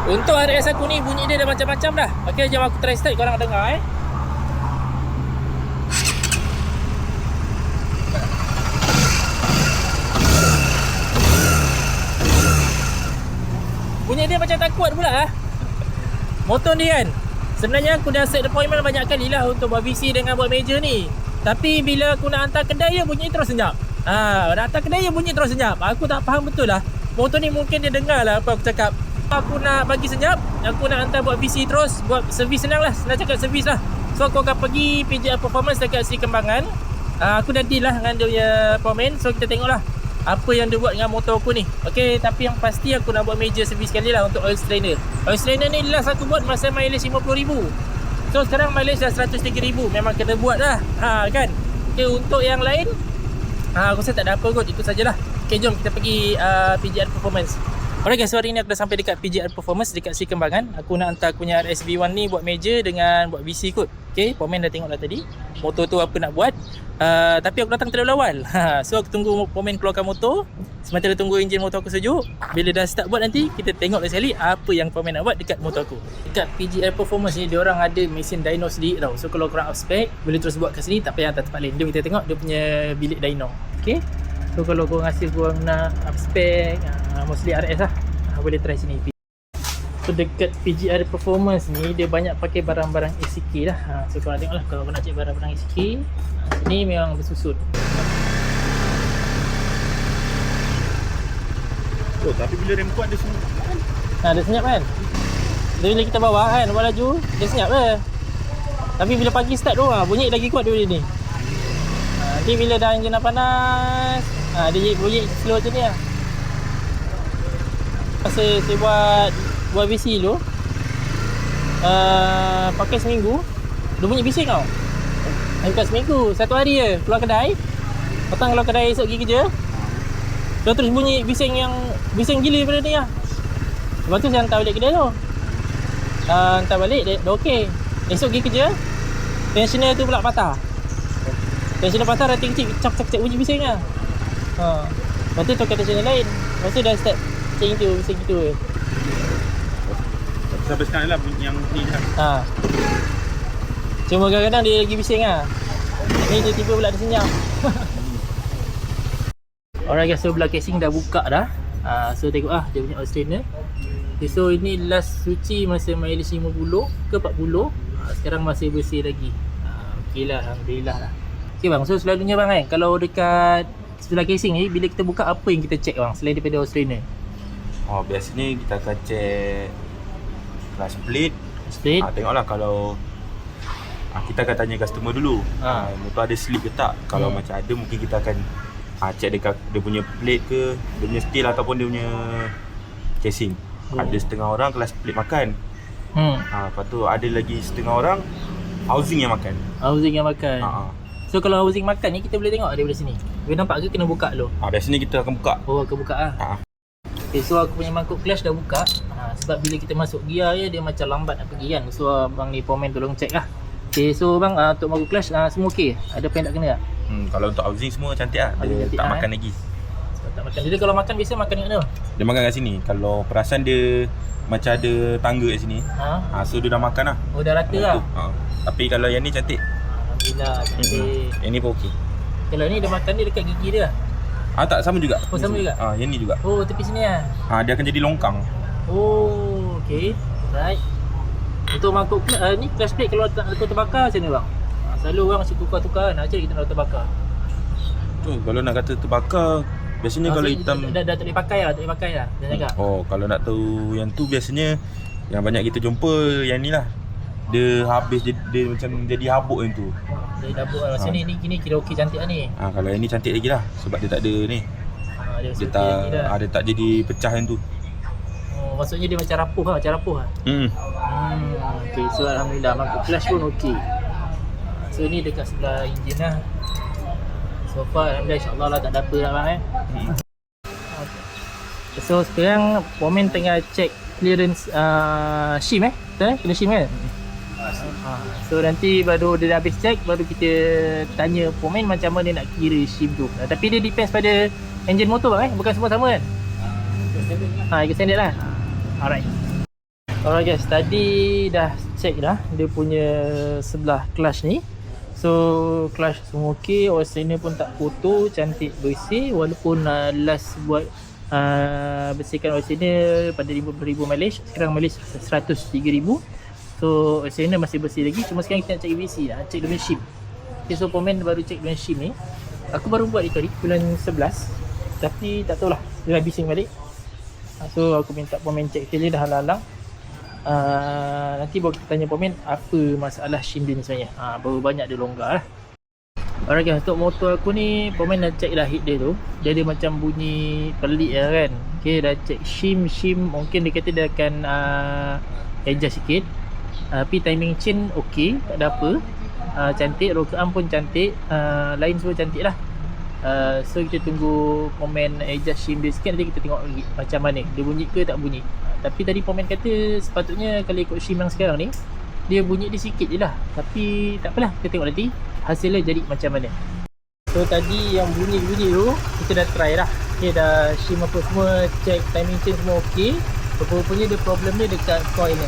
Untuk RS aku ni bunyi dia dah macam-macam dah. Okey, jom aku try start, korang dengar Bunyi dia macam tak kuat pula motor ni kan. Sebenarnya aku dah set appointment banyak kali lah untuk buat VC dengan buat major ni. Tapi bila aku nak hantar kedai dia bunyi terus senyap. Nak hantar kedai dia bunyi terus senyap. Aku tak faham betul lah. Motor ni mungkin dia dengar lah apa aku cakap. Aku nak bagi senyap, aku nak hantar buat VC terus, buat servis senang lah. Senang cakap servis lah. So aku akan pergi PJR Performance dekat Seri Kembangan. Aku dah deal lah dengan dia punya pemain. So kita tengok lah apa yang dia buat dengan motor aku ni. Okey, tapi yang pasti aku nak buat major servis sekali lah untuk oil strainer. Oil strainer ni last aku buat masa mileage 50,000. So sekarang mileage dah 103,000. Memang kena buat lah kan. Okey, untuk yang lain aku rasa tak ada apa kot. Itu sajalah. Okey, jom kita pergi PJR Performance. Alright guys, so hari ni aku dah sampai dekat PJR Performance dekat Seri Kembangan. Aku nak hantar aku punya RSV1 ni buat major dengan buat VC kot. Okay, Pomen dah tengok dah tadi motor tu apa nak buat. Tapi aku datang terlalu awal. So aku tunggu Pomen keluarkan motor. Sementara tunggu enjin motor aku sejuk. Bila dah start buat nanti, kita tengok sekali apa yang Pomen nak buat dekat motor aku. Dekat PJR Performance ni, diorang ada mesin dyno sendiri tau. So kalau korang up spec, boleh terus buat kat sini. Tak payah hantar tempat lain. Jom kita tengok dia punya bilik dyno. Okay, so kalau korang rasa korang nak up spec, mostly RS lah, boleh try sini. So dekat PJR Performance ni, dia banyak pakai barang-barang ACK lah. So korang tengok lah, kalau korang nak cek barang-barang ACK, sini memang bersusun. Oh, tapi bila rem kuat dia senyap kan? Dia senyap kan? Bila kita bawa kan, bawa laju, dia senyap lah. Tapi bila pagi start tu, bunyi lagi kuat daripada ni. Nanti bila dah enjin dah panas, dia bunyi slow macam ni lah. Masa saya buat VC dulu, pakai seminggu, dia bunyi bising tau. Bukan seminggu, satu hari je keluar kedai. Petang keluar kedai, esok pergi kerja, dia terus bunyi bising yang bising gila daripada ni lah. Lepas tu saya hantar balik kedai tu, hantar balik, dah okey. Esok pergi kerja, tensioner tu pula patah. Tensioner patah, rating kecil, cak bunyi bising lah. Lepas tu tukar tensioner lain. Lepas tu dah start macam itu, bising gitu je. Sampai sekarang lah yang ni lah. Cuma kadang-kadang dia lagi bising lah. Ni tiba-tiba pula dia senyap. Alright guys, so belah casing dah buka dah. So tengok dia punya oil strainer. Okay, so ini last suci masa mileage 50 ke 40. Sekarang masih bersih lagi. Okey lah, Alhamdulillah lah. Okay bang, so selalunya bang kalau dekat sebelah casing ni, bila kita buka apa yang kita check bang selain daripada oil strainer? Biasanya kita akan check clutch plate. Tengoklah kalau kita akan tanya customer dulu, motor ada slip ke tak. Kalau macam ada, mungkin kita akan check dekat dia punya plate ke, dia punya steel ataupun dia punya casing. Ada setengah orang clutch plate makan. Lepas tu ada lagi setengah orang housing yang makan. So kalau housing makan ni, kita boleh tengok daripada sini. Boleh nampak ke kena buka dulu? Biasanya kita akan buka. Akan buka lah. Okay, so aku punya mangkuk clutch dah buka. Sebab bila kita masuk gear dia macam lambat nak pergi kan. So abang ni Pomen tolong check lah. Okay, so bang untuk mangkuk clutch semua okey? Ada apa yang tak kena tak? Kalau untuk housing semua cantik lah. Dia cantik tak makan lagi. Sebab tak makan. Dia kalau makan biasa makan kat mana? Dia makan kat sini. Kalau perasan dia macam ada tangga kat sini. So dia dah makan lah. Oh, dah rata lah. Tapi kalau yang ni cantik. Alhamdulillah, cantik. Yang ni pun okey. Kalau ni dia makan dia dekat gigi dia. Tak, sama juga. Oh, sama juga? Yang ni juga. Oh, tepi sini lah. Dia akan jadi longkang. Oh, okey. Right. Untuk mangkuk ni clutch plate kalau tak terbakar macam mana bang? Selalu orang macam tukar-tukar, nak cari kita nak terbakar. Kalau nak kata terbakar, biasanya kalau hitam dah tak boleh pakai lah, Jangan cakap. Kalau nak tahu yang tu, biasanya yang banyak kita jumpa yang ni lah. Dia habis dia macam jadi habuk yang tu. Dia habuk lah. Masa ni kira okey, cantik lah ni. Kalau yang ni cantik lagi lah. Sebab dia tak ada ni. Dia tak jadi pecah yang tu. Maksudnya dia macam rapuh lah. Okay, so Alhamdulillah mangkuk clutch pun okey. So ni dekat sebelah enjin lah. So far Alhamdulillah, insyaAllah lah tak ada apa lah bang So sekarang Pomen tengah check clearance shim betul kena shim kan? So nanti baru dia dah habis check, baru kita tanya Pomen macam mana nak kira shim tu. Tapi dia depends pada engine motor bang bukan semua sama kan? Ikut standard lah. Alright. Alright guys, tadi dah check dah dia punya sebelah clutch ni. So clutch semua okey, oil strainer pun tak kotor, cantik bersih. Walaupun last buat bersihkan oil strainer pada 50,000 mileage, sekarang mileage 103,000. So oil strainer masih bersih lagi. Cuma sekarang kita nak check EBC, nak check dengan shim. Okay, so Pomen baru check dengan shim ni. Aku baru buat itu hari bulan 11, tapi tak tahulah dia dah bising balik. So aku minta Pomen check sekali dah halang-halang. Nanti baru kita tanya Pomen apa masalah shim dia ni sebenarnya. Baru banyak dia longgar lah. Alright guys, untuk motor aku ni Pomen dah check dah heat dia tu. Dia ada macam bunyi pelik lah kan. Okay, dah check shim mungkin dia kata dia akan adjust sikit. Tapi timing chain ok, tak ada apa. Cantik, rocker arm pun cantik, line semua cantik lah. So kita tunggu Pomen adjust shim dia sikit, nanti kita tengok lagi macam mana dia bunyi ke tak bunyi. Tapi tadi Pomen kata sepatutnya kalau ikut shim yang sekarang ni dia bunyi dia sikit je lah. Tapi tak apalah, kita tengok nanti hasilnya jadi macam mana. So tadi yang bunyi-bunyi tu kita dah try lah. Okay, dah shim apa semua, check timing chain semua ok. Rupanya dia problem dia dekat coil ni.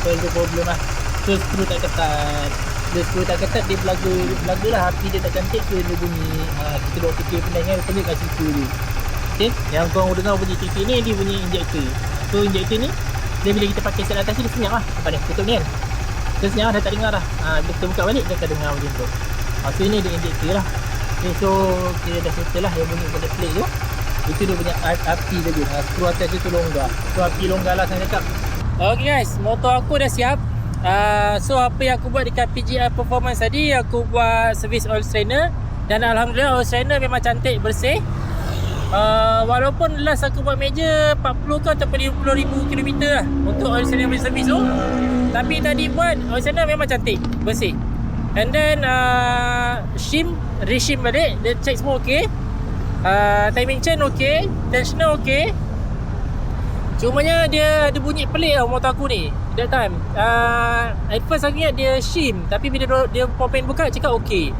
Coil dia problem lah. So skru tak ketat. Dia skru tak ketat, dia belaga lah. Api dia tak cantik, so dia bunyi. Kita buat fikir pening kan, rupanya kat situ dia. Okay, yang korang dengar bunyi titik ni, dia bunyi injektor. So injektor ni, dia bila kita pakai set atas ni, dia senyap lah. Nampak ni, tutup ni kan. Dia senyap dah tak dengar dah. Bila kita buka balik, dia akan dengar macam tu. So ini dia injektor lah. Okay, so kita dah settle lah yang bunyi pada plate tu. Itu dia punya api tadi. Skru atas dia tu longgar. So api longgar lah saya cakap. Okay guys, motor aku dah siap. So apa yang aku buat dekat PGR Performance tadi, aku buat servis oil strainer. Dan Alhamdulillah oil strainer memang cantik, bersih. Walaupun last aku buat meja 40 ke ataupun 50,000 km lah untuk oil strainer punya servis tu, tapi tadi buat oil strainer memang cantik, bersih. And then reshim balik, dia check semua ok. Timing chain ok, tensioner ok. Cumanya dia ada bunyi pelik lah motor aku ni that time. At first aku ingat dia shim, tapi bila dia Pomen buka cakap ok.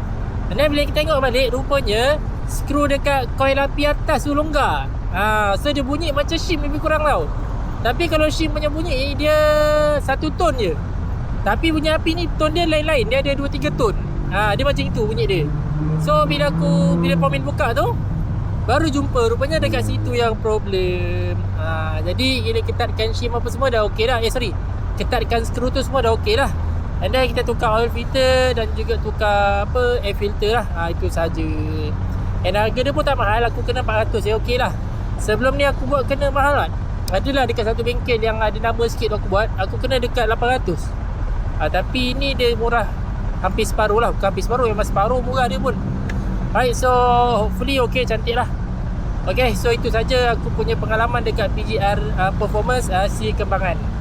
And then bila kita tengok balik, rupanya skru dekat coil api atas tu longgar. So dia bunyi macam shim lebih kurang tau. Tapi kalau shim punya bunyi, dia satu ton je. Tapi bunyi api ni ton dia lain-lain, dia ada 2-3 ton. Dia macam itu bunyi dia. So bila Pomen buka tu, baru jumpa rupanya dekat situ yang problem. Jadi bila ketatkan shim apa semua dah okey dah. Ketatkan skru tu semua dah okey lah. And then kita tukar oil filter dan juga tukar air filter lah. Itu saja. And harga dia pun tak mahal, aku kena 400 ya, okey lah. Sebelum ni aku buat kena mahal kan. Adalah dekat satu bengkel yang ada nama sikit aku buat, aku kena dekat 800. Tapi ni dia murah, hampir separuh lah. Bukan hampir separuh, memang separuh murah dia pun. Right, so hopefully okey, cantik lah. Okay, so itu saja aku punya pengalaman dekat PGR Performance. See kembangan.